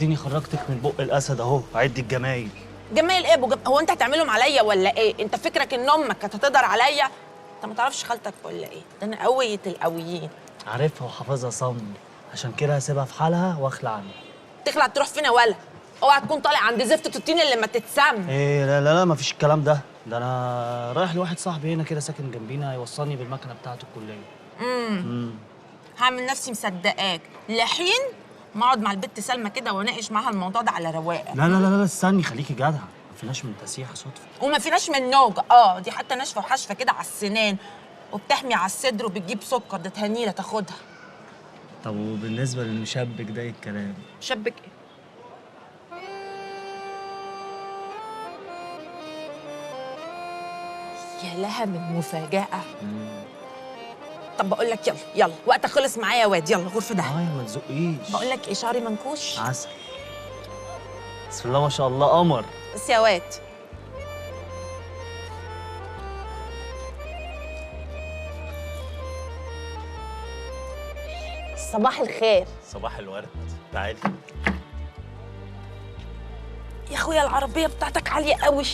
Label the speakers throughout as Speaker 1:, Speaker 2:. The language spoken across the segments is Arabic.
Speaker 1: اديني خرجتك من بق الاسد اهو، عدي الجمايل.
Speaker 2: جمايل ايه هو انت هتعملهم عليا ولا ايه؟ انت فكرك ان امك كانت هتقدر عليا؟ انت ما تعرفش خالتك ولا ايه؟ ده انا قوية القويين.
Speaker 1: عارفها وحافظها صم، عشان كده هسيبها في حالها واخلع عنها.
Speaker 2: تخلع تروح فين يا ولا؟ اوعى تكون طالع عند زفته الطين اللي ما تتسم.
Speaker 1: ايه لا لا لا مفيش الكلام ده. ده انا رايح لواحد صاحبي هنا كده ساكن جنبينا هيوصلني بالمكنه بتاعته الكليه.
Speaker 2: هعمل نفسي مصدقاك لحين ما اقعد مع البت سلمى كده واناقش معاها الموضوع ده على رواقه.
Speaker 1: لا لا لا لا استني خليكي جدعه، ما فيناش من تسيح صدفه.
Speaker 2: وما فيناش من نوجه، دي حتى ناشفه وحاشفه كده على السنان وبتحمي على الصدر وبتجيب سكر، ده تهنيله تاخدها.
Speaker 1: طب وبالنسبه للمشبك ده ايه الكلام؟
Speaker 2: شبك ايه؟ يا لها من مفاجأة. طب بقول لك يلا يلا، وقتك خلص معايا يا واد، يلا غرفة ده.
Speaker 1: ما تزقيش.
Speaker 2: بقول لك ايه، شعري منكوش
Speaker 1: عسل. بسم الله ما شاء الله قمر.
Speaker 2: بس يا واد. صباح الخير.
Speaker 3: صباح الورد، تعالي.
Speaker 2: يا اخويا العربية بتاعتك عالية قوي.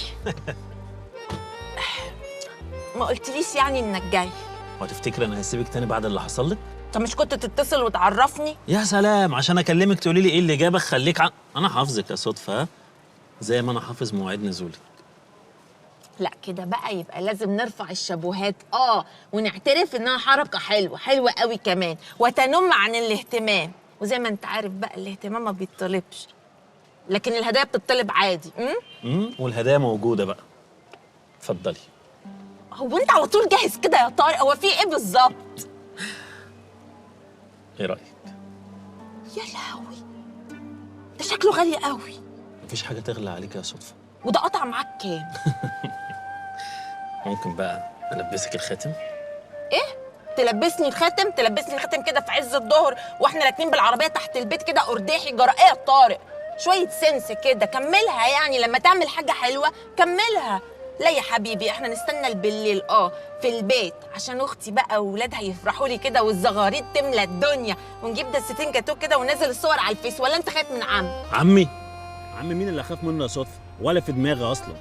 Speaker 2: ما قلتليش يعني انك جاي؟
Speaker 3: هو تفتكر انا هسيبك تاني بعد اللي حصل لك؟
Speaker 2: طب مش كنت تتصل وتعرفني؟
Speaker 3: يا سلام، عشان اكلمك تقولي لي ايه اللي جابك خليك انا حافظك يا صدفه، ها؟ زي ما انا حافظ مواعيد نزولك.
Speaker 2: لا كده بقى يبقى لازم نرفع الشابوهات ونعترف انها حركة حلوة حلوة قوي كمان، وتنم عن الاهتمام. وزي ما انت عارف بقى الاهتمام ما بيطلبش، لكن الهدايا بتطلب عادي.
Speaker 3: والهدايا موجوده بقى، اتفضلي.
Speaker 2: هو انت على طول جاهز كده يا طارق؟ هو في ايه بالظبط؟
Speaker 3: ايه رايك؟
Speaker 2: يا لهوي، ده شكله غالي قوي.
Speaker 3: مفيش حاجه تغلى عليك يا صدفه.
Speaker 2: وده قطع معاك كام؟
Speaker 3: ممكن بقى البسك الخاتم؟
Speaker 2: ايه؟ تلبسني الخاتم؟ تلبسني الخاتم كده في عز الظهر واحنا راكنين بالعربيه تحت البيت كده قرداحي؟ جرى ايه يا طارق؟ شويه سنس كده، كملها يعني، لما تعمل حاجه حلوه كملها. لا يا حبيبي، احنا نستنى بالليل في البيت عشان اختي بقى واولادها يفرحوا لي كده والزغاريد تملى الدنيا، ونجيب دستين جاتوه كده وننزل الصور على الفيس. ولا انت خايف من عم؟
Speaker 3: عمي مين اللي اخاف منه يا صدفه؟ ولا في دماغي اصلا.